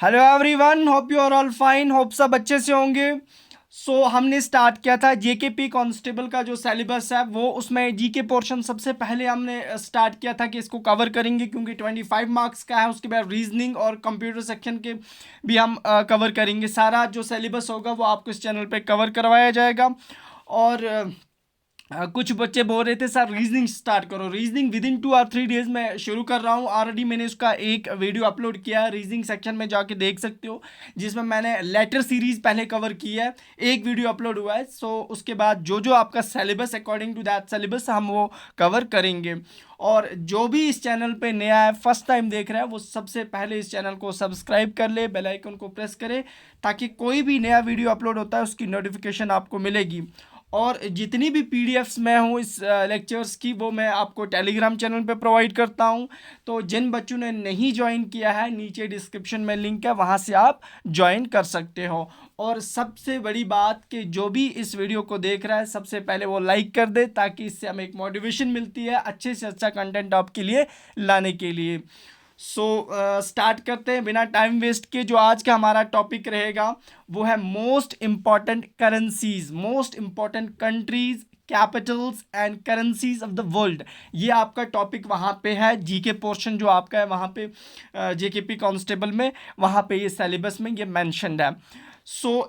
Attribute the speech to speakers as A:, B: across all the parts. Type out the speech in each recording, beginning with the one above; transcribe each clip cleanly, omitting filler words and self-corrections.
A: Hello everyone, hope you are all fine. Hope सब अच्छे से होंगे। हमने स्टार्ट किया था जेकेपी कांस्टेबल का जो सिलेबस है वो, उसमें जीके पोर्शन सबसे पहले हमने स्टार्ट किया था कि इसको कवर करेंगे, क्योंकि 25 मार्क्स का है। उसके बाद रीजनिंग और कंप्यूटर सेक्शन के भी हम कवर करेंगे। सारा जो सिलेबस होगा वो आपको इस चैनल पे कवर करवाया जाएगा। और कुछ बच्चे बोल रहे थे सर रीजनिंग स्टार्ट करो। रीजनिंग विद इन 2 और 3 डेज में शुरू कर रहा हूँ। ऑलरेडी मैंने उसका एक वीडियो अपलोड किया है, रीजनिंग सेक्शन में जाके देख सकते हो, जिसमें मैंने लेटर सीरीज पहले कवर की है। एक वीडियो अपलोड हुआ है। उसके बाद जो जो आपका syllabus, according to that syllabus हम वो कवर करेंगे। और जो भी इस चैनल पे नया है, फर्स्ट टाइम देख रहा है, वो सबसे पहले इस चैनल को सब्सक्राइब कर ले, बेल आइकन को प्रेस करे, ताकि कोई भी नया वीडियो अपलोड होता है उसकी नोटिफिकेशन आपको मिलेगी। और जितनी भी पीडीएफ्स मैं हूँ इस लेक्चर्स की, वो मैं आपको टेलीग्राम चैनल पे प्रोवाइड करता हूँ। तो जिन बच्चों ने नहीं ज्वाइन किया है, नीचे डिस्क्रिप्शन में लिंक है, वहाँ से आप ज्वाइन कर सकते हो। और सबसे बड़ी बात कि जो भी इस वीडियो को देख रहा है, सबसे पहले वो लाइक कर दे, ताकि इससे हमें एक मोटिवेशन मिलती है अच्छे से अच्छा कंटेंट आपके लिए लाने के लिए। स्टार्ट करते हैं बिना टाइम वेस्ट के। जो आज का हमारा टॉपिक रहेगा वो है most important currencies, most important countries, Capitals and currencies of the world. ये आपका टॉपिक वहाँ पे है, जीके पोर्शन जो आपका है वहाँ पे, जेकेपी कांस्टेबल में, वहाँ पे ये सिलेबस में ये मैंशनड है।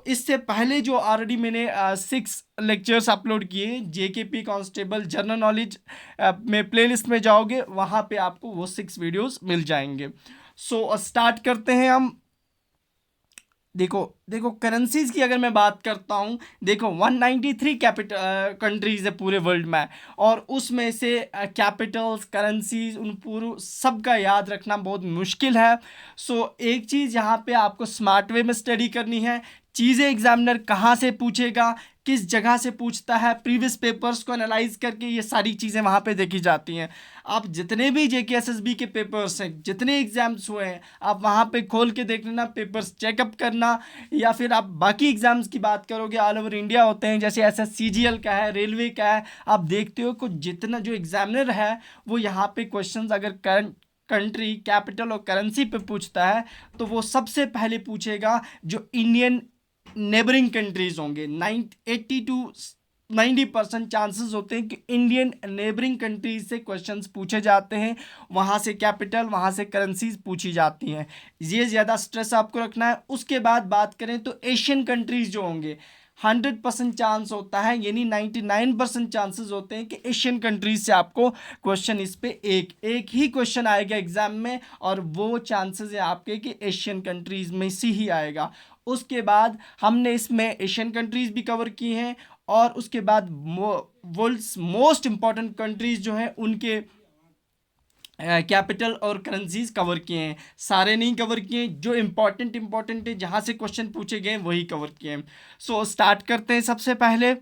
A: इससे पहले जो ऑलरेडी मैंने 6 लेक्चर्स अपलोड किए जेकेपी कांस्टेबल जनरल नॉलेज में, प्लेलिस्ट में जाओगे वहाँ पे आपको वो 6 वीडियोस मिल जाएंगे। स्टार्ट करते हैं हम। देखो देखो, करेंसीज की अगर मैं बात करता हूँ, देखो 193 कैपिटल कंट्रीज है पूरे वर्ल्ड में। और उसमें से कैपिटल्स, करेंसीज, उन पूरे सबका याद रखना बहुत मुश्किल है। एक चीज़ यहाँ पे आपको स्मार्ट वे में स्टडी करनी है। चीज़ें एग्जामिनर कहाँ से पूछेगा, किस जगह से पूछता है, प्रीवियस पेपर्स को एनालाइज करके ये सारी चीज़ें वहाँ पे देखी जाती हैं। आप जितने भी जेके एसएसबी के पेपर्स हैं, जितने एग्जाम्स हुए हैं, आप वहाँ पे खोल के देख लेना, पेपर्स चेकअप करना। या फिर आप बाकी एग्जाम्स की बात करोगे, ऑल ओवर इंडिया होते हैं, जैसे एसएससीजीएल का है, रेलवे का है, आप देखते हो कि जितना जो एग्जामिनर है वो यहाँ पे क्वेश्चंस अगर करंट कंट्री, कैपिटल और करेंसी पे पूछता है, तो वो सबसे पहले पूछेगा जो इंडियन नेबरिंग कंट्रीज होंगे। 80 to 90% चांसेस होते हैं कि इंडियन नेबरिंग कंट्रीज से क्वेश्चंस पूछे जाते हैं, वहाँ से कैपिटल, वहाँ से करेंसीज पूछी जाती हैं। ये ज़्यादा स्ट्रेस आपको रखना है। उसके बाद बात करें तो एशियन कंट्रीज जो होंगे, 100% चांस होता है, यानी 99% चांसेस होते हैं कि एशियन कंट्रीज से आपको क्वेश्चन, इस पे एक एक ही क्वेश्चन आएगा एग्जाम में, और वो चांसेस है आपके कि एशियन कंट्रीज में से ही आएगा। उसके बाद हमने इसमें एशियन कंट्रीज भी कवर की हैं। और उसके बाद वर्ल्ड्स मोस्ट इंपॉर्टेंट कंट्रीज जो हैं उनके कैपिटल और करेंसीज कवर किए हैं। सारे नहीं कवर किए, जो इंपॉर्टेंट है, जहाँ से क्वेश्चन पूछे गए वही कवर किए हैं। स्टार्ट करते हैं सबसे पहले।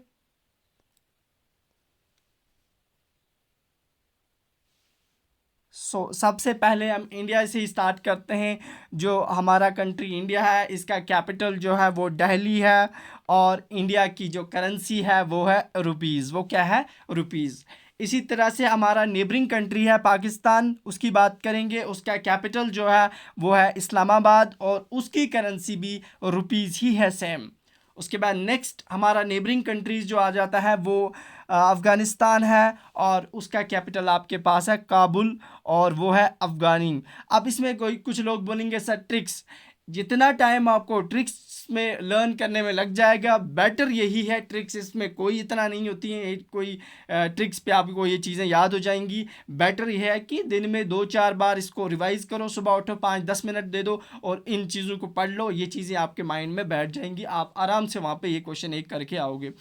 A: सबसे पहले हम इंडिया से ही स्टार्ट करते हैं। जो हमारा कंट्री इंडिया है, इसका कैपिटल जो है वो दिल्ली है। और इंडिया की जो करेंसी है वो है रुपीज़। वो क्या है? रुपीज़। इसी तरह से हमारा नेबरिंग कंट्री है पाकिस्तान, उसकी बात करेंगे। उसका कैपिटल जो है वो है इस्लामाबाद, और उसकी करेंसी भी रुपीज़ ही है, सेम। उसके बाद नेक्स्ट हमारा नेबरिंग कंट्रीज जो आ जाता है वो अफ़गानिस्तान है, और उसका कैपिटल आपके पास है काबुल, और वो है अफ़गानी। अब इसमें कोई कुछ लोग बोलेंगे सर ट्रिक्स, जितना टाइम आपको ट्रिक्स में लर्न करने में लग जाएगा, बेटर यही है। ट्रिक्स इसमें कोई इतना नहीं होती है, कोई ट्रिक्स पे आपको ये चीज़ें याद हो जाएंगी। बेटर यह है कि दिन में 2-4 बार इसको रिवाइज़ करो, सुबह उठो 5-10 मिनट दे दो और इन चीज़ों को पढ़ लो। ये चीज़ें आपके माइंड में बैठ जाएंगी, आप आराम से वहाँ पे ये क्वेश्चन एक करके आओगे।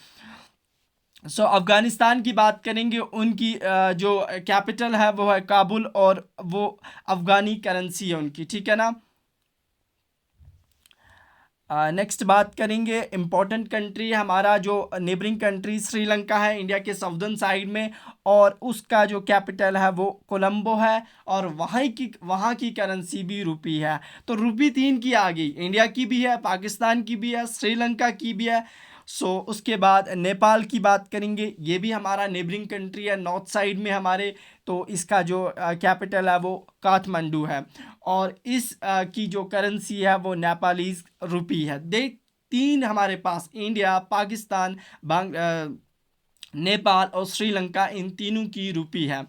A: अफ़गानिस्तान की बात करेंगे, उनकी जो कैपिटल है वो है काबुल, और वो अफ़गानी करेंसी है उनकी, ठीक है ना। नेक्स्ट बात करेंगे इम्पोर्टेंट कंट्री, हमारा जो नेबरिंग कंट्री श्रीलंका है, इंडिया के साउदर्न साइड में। और उसका जो कैपिटल है वो कोलंबो है, और वहाँ की करेंसी भी रुपी है। तो रुपी 3 की आ गई, इंडिया की भी है, पाकिस्तान की भी है, श्रीलंका की भी है। उसके बाद नेपाल की बात करेंगे, ये भी हमारा नेबरिंग कंट्री है, नॉर्थ साइड में हमारे तो इसका जो कैपिटल है वो काठमांडू है। और इस की जो करेंसी है वो नेपालीज रुपी है। देख, तीन हमारे पास इंडिया, पाकिस्तान, नेपाल और श्रीलंका, इन तीनों की रुपी है।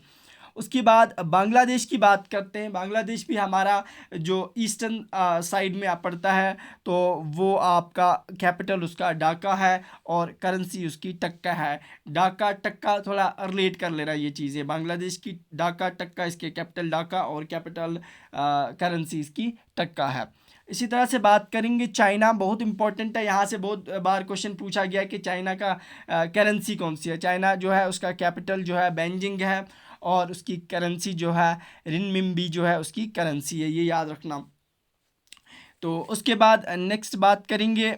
A: उसके बाद बांग्लादेश की बात करते हैं। बांग्लादेश भी हमारा जो ईस्टर्न साइड में पड़ता है, तो वो आपका कैपिटल उसका ढाका है और करेंसी उसकी टक्का है। ढाका टक्का थोड़ा रिलेट कर लेना ये चीज़ें। बांग्लादेश की ढाका टक्का, इसके कैपिटल ढाका और कैपिटल करेंसी इसकी टक्का है। इसी तरह से बात करेंगे चाइना, बहुत इंपॉर्टेंट है। यहाँ से बहुत बार क्वेश्चन पूछा गया कि चाइना का करेंसी कौन सी है। चाइना जो है उसका कैपिटल जो है बेजिंग है और उसकी करेंसी जो है रिनमिंबी जो है उसकी करेंसी है, ये याद रखना। तो उसके बाद नेक्स्ट बात करेंगे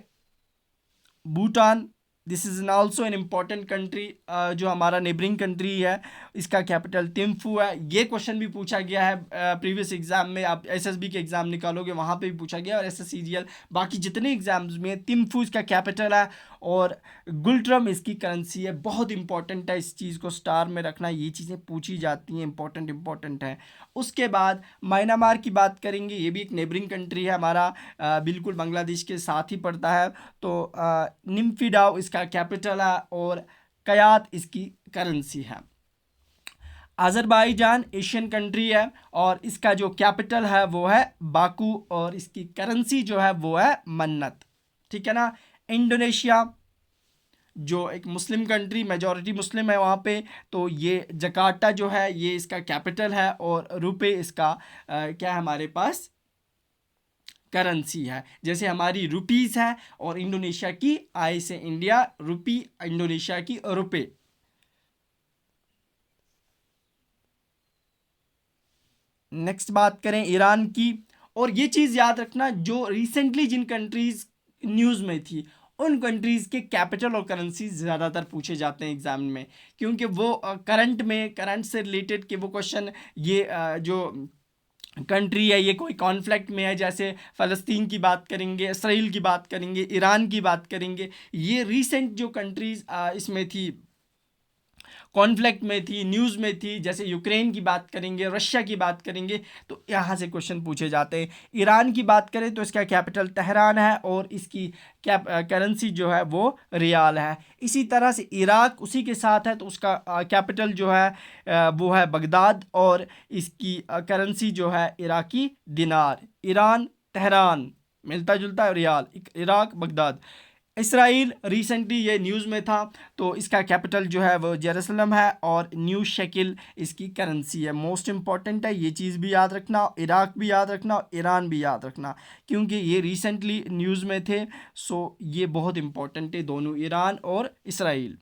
A: Bhutan. This is also an important country, जो हमारा नेबरिंग कंट्री है। इसका कैपिटल थिम्फू है। ये क्वेश्चन भी पूछा गया है प्रीवियस एग्जाम में। आप एसएसबी के एग्जाम निकालोगे वहाँ पे भी पूछा गया, और एसएससीजीएल बाकी जितने एग्जाम्स में थिम्फू इसका कैपिटल है और गुल्ट्रम इसकी करेंसी है। बहुत इंपॉर्टेंट है, इस चीज़ को स्टार में रखना, ये चीज़ें पूछी जाती हैं, इंपॉर्टेंट है। उसके बाद म्यांमार की बात करेंगे। ये भी एक नेबरिंग कंट्री है हमारा, बिल्कुल बांग्लादेश के साथ ही पड़ता है। तो निम्फिडाओ इसका कैपिटल है और कयात इसकी करेंसी है। अज़रबैजान एशियन कंट्री है और इसका जो कैपिटल है वो है बाकू और इसकी करेंसी जो है वो है मन्नत। ठीक है ना। इंडोनेशिया जो एक मुस्लिम कंट्री, मेजॉरिटी मुस्लिम है वहाँ पे, तो ये जकार्ता जो है ये इसका कैपिटल है और रुपए इसका क्या है हमारे पास करेंसी है। जैसे हमारी रुपीस है और इंडोनेशिया की आई से इंडिया रुपी, इंडोनेशिया की रुपए। नेक्स्ट बात करें ईरान की। और ये चीज़ याद रखना, जो रिसेंटली जिन कंट्रीज न्यूज़ में थी उन कंट्रीज़ के कैपिटल और करेंसी ज़्यादातर पूछे जाते हैं एग्जाम में, क्योंकि वो करंट से रिलेटेड के वो क्वेश्चन, ये जो कंट्री है ये कोई कॉन्फ्लिक्ट में है, जैसे फ़लस्तीन की बात करेंगे, इसराइल की बात करेंगे, ईरान की बात करेंगे। ये रिसेंट जो कंट्रीज़ इसमें थी, कॉन्फ्लिक्ट में थी, न्यूज़ में थी, जैसे यूक्रेन की बात करेंगे, रशिया की बात करेंगे, तो यहाँ से क्वेश्चन पूछे जाते हैं। ईरान की बात करें तो इसका कैपिटल तेहरान है और इसकी करेंसी जो है वो रियाल है। इसी तरह से इराक उसी के साथ है, तो उसका कैपिटल जो है वो है बगदाद और इसकी करेंसी जो है इराकी दिनार। ईरान तेहरान मिलता जुलता, rial Iraq Baghdad. Israel recently ये न्यूज़ में था, तो इसका कैपिटल जो है वो जेरूसलम है और न्यू शेकिल इसकी करेंसी है। मोस्ट इंपॉर्टेंट है, ये चीज़ भी याद रखना, इराक भी याद रखना और ईरान भी याद रखना, क्योंकि ये रिसेंटली न्यूज़ में थे। सो ये बहुत इंपॉर्टेंट है दोनों, ईरान और इसराइल।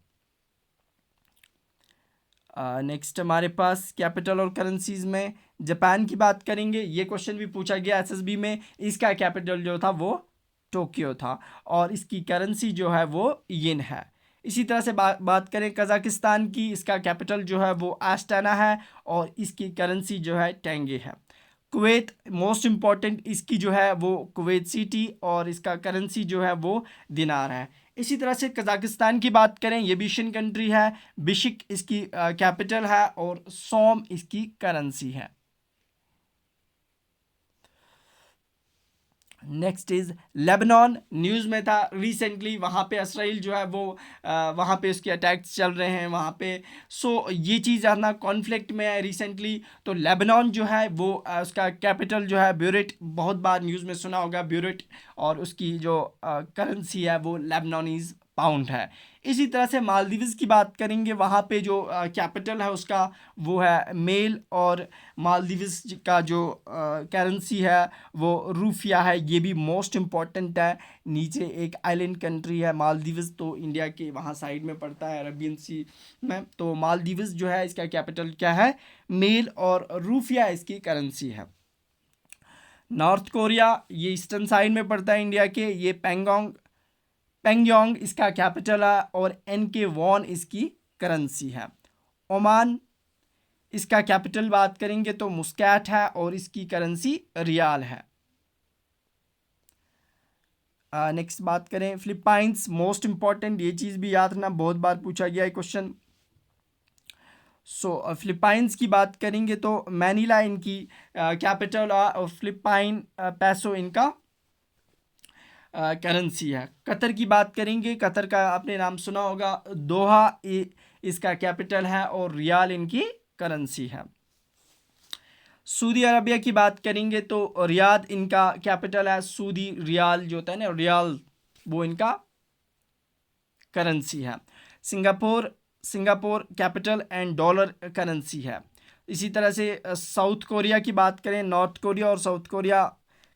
A: नेक्स्ट हमारे पास कैपिटल और करेंसीज में जापान की बात करेंगे। ये क्वेश्चन भी पूछा गया एसएसबी में। इसका कैपिटल जो था वो टोक्यो था और इसकी करेंसी जो है वो येन है। इसी तरह से बात करें कज़ाकिस्तान की, इसका कैपिटल जो है वो आस्टाना है और इसकी करेंसी जो है टेंगे है। कुवैत मोस्ट इम्पॉर्टेंट, इसकी जो है वो कुवैत सिटी और इसका करेंसी जो है वो दिनार है। इसी तरह से कज़ाकिस्तान की बात करें, ये भी एशियन कंट्री है। बिशिक इसकी कैपिटल है और सोम इसकी करेंसी है। नेक्स्ट इज़ लेबनान, न्यूज़ में था रिसेंटली, वहाँ पे इसराइल जो है वो वहाँ पे उसके अटैक्स चल रहे हैं वहाँ पे। सो ये चीज़ है ना, कॉन्फ्लिक्ट में है रिसेंटली। तो लेबनान जो है वो उसका कैपिटल जो है ब्यूरेट, बहुत बार न्यूज़ में सुना होगा ब्यूरेट, और उसकी जो करेंसी है वो लेबनानीज पाउंड है। इसी तरह से मालदीव्स की बात करेंगे, वहाँ पे जो कैपिटल है उसका वो है मेल और मालदीव्स का जो करेंसी है वो रूफिया है। ये भी मोस्ट इम्पॉर्टेंट है। नीचे एक आइलैंड कंट्री है मालदीव्स, तो इंडिया के वहाँ साइड में पड़ता है अरबियन सी में। तो मालदीव्स जो है इसका कैपिटल क्या है, मेल, और रूफिया इसकी करेंसी है। नॉर्थ कोरिया ये ईस्टर्न साइड में पड़ता है इंडिया के, ये पेंगयोंग इसका कैपिटल है और एन के वॉन इसकी करेंसी है। ओमान, इसका कैपिटल बात करेंगे तो मुस्कैट है और इसकी करेंसी रियाल है। नेक्स्ट बात करें फिलीपाइंस, मोस्ट इंपॉर्टेंट, ये चीज़ भी याद रखना, बहुत बार पूछा गया है क्वेश्चन। सो फिलिपाइंस की बात करेंगे तो मैनिला इनकी कैपिटल और फिलिपाइन पैसो इनका करेंसी है। कतर की बात करेंगे, कतर का आपने नाम सुना होगा, दोहा इसका कैपिटल है और रियाल इनकी करेंसी है। सऊदी अरबिया की बात करेंगे तो रियाद इनका कैपिटल है, सऊदी रियाल जो होता है ना रियाल, वो इनका करेंसी है। Singapore capital and dollar currency है। इसी तरह से साउथ कोरिया की बात करें, नॉर्थ कोरिया और साउथ कोरिया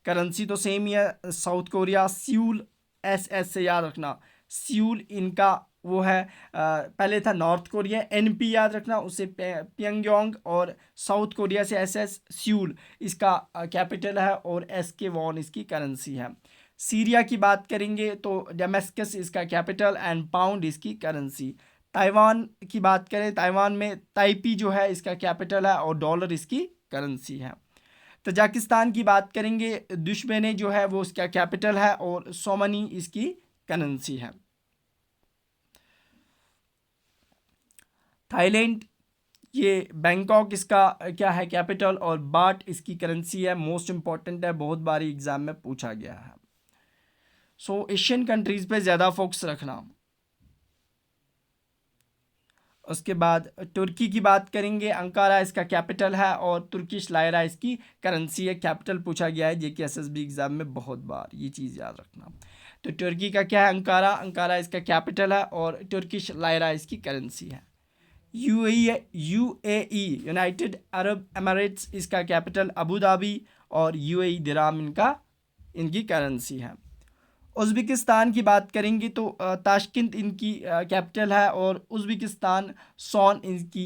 A: करेंसी तो सेम ही है। साउथ कोरिया सियूल, SS से याद रखना, सियूल इनका वो है। पहले था नॉर्थ कोरिया, NP याद रखना, उससे प्यंगयोंग, और साउथ कोरिया से SS सियूल इसका कैपिटल है और SK वॉन इसकी करेंसी है। सीरिया की बात करेंगे तो डेमेस्कस इसका कैपिटल एंड पाउंड इसकी करेंसी। ताइवान की बात करें, ताइवान में ताइपी जो है इसका कैपिटल है और डॉलर इसकी करेंसी है। तजाकिस्तान की बात करेंगे, दुश्मने जो है वो इसका कैपिटल है और सोमनी इसकी करेंसी है। थाईलैंड, ये बैंकॉक इसका क्या है कैपिटल और बाट इसकी करेंसी है। मोस्ट इंपॉर्टेंट है, बहुत बारी एग्जाम में पूछा गया है। सो एशियन कंट्रीज पे ज़्यादा फोकस रखना। उसके बाद तुर्की की बात करेंगे, अंकारा इसका कैपिटल है और तुर्किश लायरा इसकी करेंसी है। कैपिटल पूछा गया है JK SSB एग्ज़ाम में बहुत बार, ये चीज़ याद रखना। तो तुर्की का क्या है, अंकारा इसका कैपिटल है और तुर्किश लायरा इसकी करेंसी है। UAE यूनाइटेड अरब एमिरेट्स इसका कैपिटल अबू धाबी और UAE दिराम इनकी करेंसी है। उज़्बेकिस्तान की बात करेंगे तो ताशकंद इनकी कैपिटल है और उज़्बेकिस्तान सॉन इनकी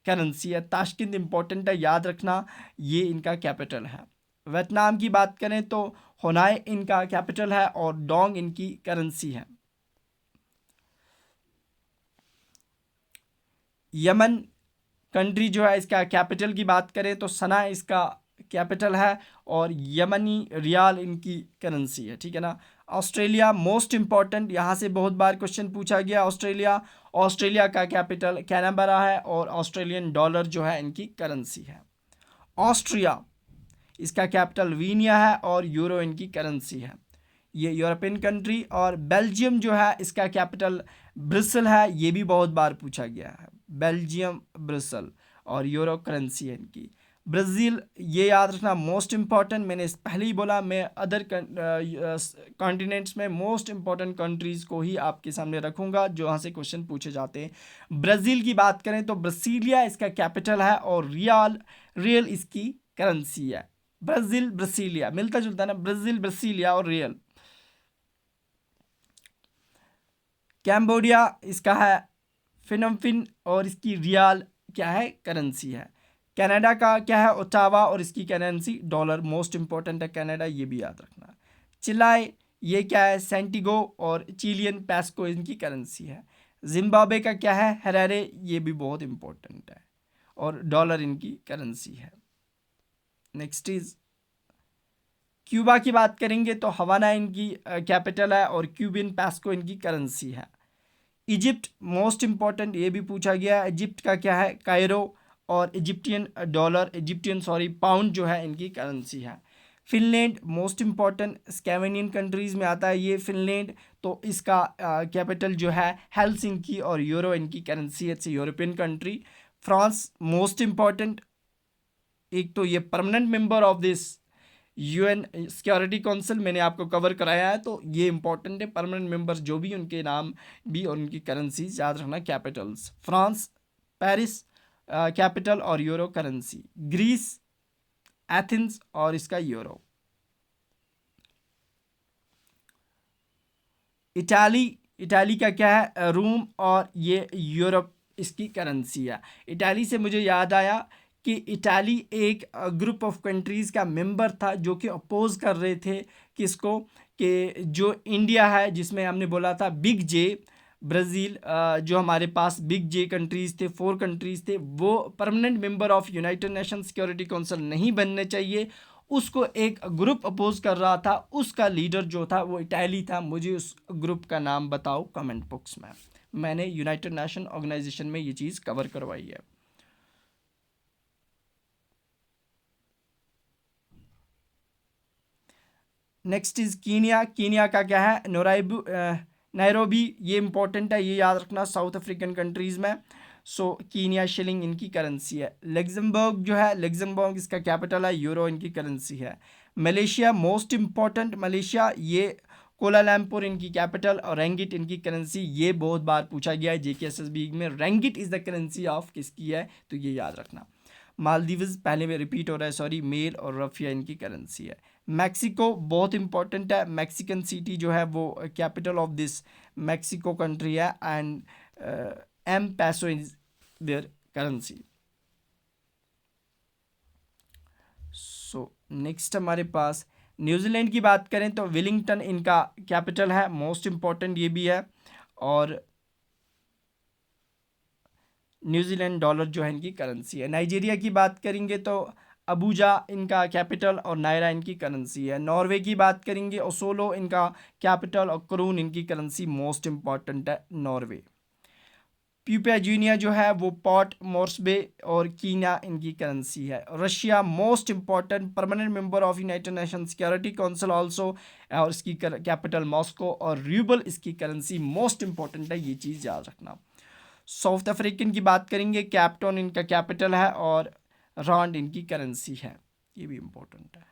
A: करेंसी है। ताशकंद इम्पोर्टेंट है, याद रखना, ये इनका कैपिटल है। वियतनाम की बात करें तो होनाई इनका कैपिटल है और डोंग इनकी करेंसी है। यमन कंट्री जो है इसका कैपिटल की बात करें तो सना इसका कैपिटल है और यमनी रियाल इनकी करेंसी है, ठीक है ना। ऑस्ट्रेलिया मोस्ट इंपॉर्टेंट, यहाँ से बहुत बार क्वेश्चन पूछा गया। ऑस्ट्रेलिया का कैपिटल कैनबरा है और ऑस्ट्रेलियन डॉलर जो है इनकी करेंसी है। ऑस्ट्रिया इसका कैपिटल वीनिया है और यूरो इनकी करेंसी है, ये यूरोपियन कंट्री। और बेल्जियम जो है इसका कैपिटल ब्रिसल है, ये भी बहुत बार पूछा गया है, बेल्जियम ब्रिसल, और यूरो करेंसी है इनकी। ब्राज़ील, ये याद रखना मोस्ट इम्पॉर्टेंट, मैंने पहले ही बोला, मैं अदर कॉन्टिनेंट्स में मोस्ट इम्पॉर्टेंट कंट्रीज़ को ही आपके सामने रखूँगा जो यहाँ से क्वेश्चन पूछे जाते हैं। ब्राज़ील की बात करें तो ब्रासीलिया इसका कैपिटल है और रियल इसकी करेंसी है। ब्रासीलिया मिलता जुलता है ना, ब्रासीलिया और रियल। कैम्बोडिया इसका है फिनोम और इसकी रियाल क्या है करेंसी है। कनाडा का क्या है ओटावा और इसकी करेंसी डॉलर, मोस्ट इंपॉर्टेंट है कनाडा, ये भी याद रखना। चिलाए, ये क्या है सेंटिगो और चिलियन पेस्को इनकी करेंसी है। जिम्बाब्वे का क्या है हरारे, ये भी बहुत इंपॉर्टेंट है और डॉलर इनकी करेंसी है। नेक्स्ट इज क्यूबा की बात करेंगे तो हवाना इनकी कैपिटल है और क्यूबियन पेस्को इनकी करेंसी है। इजिप्ट मोस्ट इंपॉर्टेंट, ये भी पूछा गया है, इजिप्ट का क्या है कायरो और इजिप्टियन पाउंड जो है इनकी करेंसी है। Finland most important Scandinavian countries में आता है ये फिनलैंड, तो इसका कैपिटल जो है हेलसिंकी और यूरो इनकी करेंसी है, it's European country. France most important, एक तो ये permanent member of this UN security council, मैंने आपको कवर कराया है, तो ये इंपॉर्टेंट है। परमानेंट मेंबर्स जो भी, उनके नाम भी और उनकी करेंसीज याद रखना। कैपिटल्स फ्रांस पेरिस कैपिटल और यूरो करेंसी। ग्रीस एथेंस और इसका यूरो। इटाली का क्या है रूम और ये यूरोप इसकी करेंसी है। इटाली से मुझे याद आया कि इटाली एक ग्रुप ऑफ कंट्रीज़ का मेंबर था जो कि अपोज कर रहे थे किसको, कि जो इंडिया है जिसमें हमने बोला था बिग जे, ब्राज़ील, जो हमारे पास बिग जे कंट्रीज़ थे, 4 कंट्रीज़ थे, वो permanent member of United Nation Security council नहीं बनने चाहिए, उसको एक ग्रुप अपोज कर रहा था। उसका लीडर जो था वो इटाली था। मुझे उस ग्रुप का नाम बताओ कमेंट बॉक्स में, मैंने यूनाइटेड नेशन ऑर्गेनाइजेशन में ये चीज़ कवर करवाई है। Next is Kenya. कीनिया का क्या है, नैरोबी, ये इंपॉर्टेंट है, ये याद रखना साउथ अफ्रीकन कंट्रीज़ में। सो कीनिया शिलिंग इनकी करेंसी है। लग्जमबर्ग जो है, लग्जमबर्ग इसका कैपिटल है, यूरो इनकी करेंसी है। मलेशिया मोस्ट इम्पॉर्टेंट, मलेशिया ये कोलालमपुर इनकी कैपिटल और रेंगिट इनकी करेंसी। ये बहुत बार पूछा गया है JKSSB में, Rangit is the currency of किसकी है, तो ये याद रखना। मालदीव्स पहले में रिपीट हो रहा है सॉरी, मेल और रफिया इनकी करेंसी है। मैक्सिको बहुत इंपॉर्टेंट है, मैक्सिकन सिटी जो है वो capital of this Mexico country है, एंड एम पैसो is there currency. So next हमारे पास न्यूजीलैंड की बात करें तो विलिंगटन इनका कैपिटल है, मोस्ट इम्पॉर्टेंट ये भी है। और न्यूजीलैंड डॉलर जो है इनकी करेंसी है। नाइजीरिया की बात करेंगे तो अबूजा इनका कैपिटल और नायरा इनकी करेंसी है। नॉर्वे की बात करेंगे ओसोलो इनका कैपिटल और क्रून इनकी करेंसी, मोस्ट इम्पॉर्टेंट है नॉर्वे। प्यूपिया जूनिया जो है वो पॉर्ट मोर्सबे और कीना इनकी करेंसी है। Russia most important, permanent member of United Nation Security council also, और इसकी कैपिटल मॉस्को और रूबल इसकी करेंसी, मोस्ट इम्पॉर्टेंट है, ये चीज़ याद रखना। साउथ अफ्रीकन की बात करेंगे, कैपटाउन इनका कैपिटल है और रांड इनकी करेंसी है, ये भी इम्पोर्टेंट है।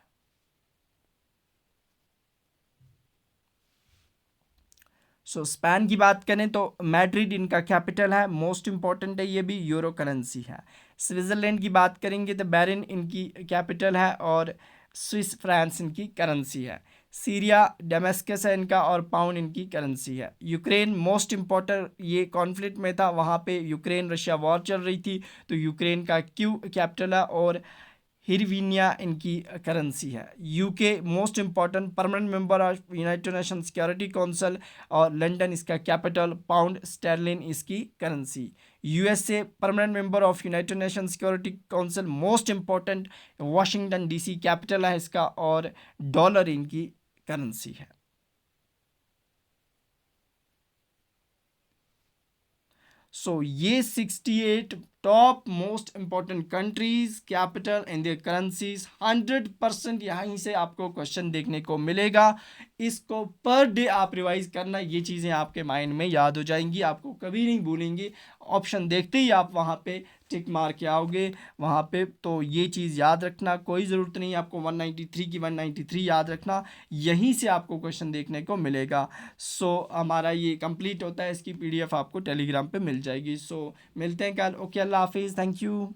A: स्पेन की बात करें तो मैड्रिड इनका कैपिटल है, मोस्ट इम्पॉर्टेंट है, ये भी यूरो करेंसी है। स्विट्ज़रलैंड की बात करेंगे तो बेरिन इनकी कैपिटल है और स्विस फ्रांस इनकी करेंसी है। सीरिया डेमेस्कस है इनका और पाउंड इनकी करेंसी है। यूक्रेन मोस्ट इम्पॉर्टेंट, ये कॉन्फ्लिक्ट में था, वहाँ पे यूक्रेन रशिया वॉर चल रही थी, तो यूक्रेन का क्यू कैपिटल है और हिरवीनिया इनकी करेंसी है। UK most important, permanent member of United Nation Security Council और लंदन इसका कैपिटल, पाउंड स्टर्लिन इसकी currency. USA permanent member of United Nation Security Council, most important, Washington DC capital है इसका और डॉलर इनकी करेंसी है। ये 68 top most important countries, capital and their currencies, 100% यहीं से आपको क्वेश्चन देखने को मिलेगा। इसको पर डे आप रिवाइज करना, ये चीज़ें आपके माइंड में याद हो जाएंगी, आपको कभी नहीं भूलेंगी। ऑप्शन देखते ही आप वहाँ पे टिक मार के आओगे वहाँ पे, तो ये चीज़ याद रखना। कोई ज़रूरत नहीं आपको 193 की 193 याद रखना, यहीं से आपको क्वेश्चन देखने को मिलेगा। हमारा ये कंप्लीट होता है, इसकी PDF आपको टेलीग्राम पे मिल जाएगी। मिलते हैं कल। ओके, अल्लाह हाफिज़, थैंक यू।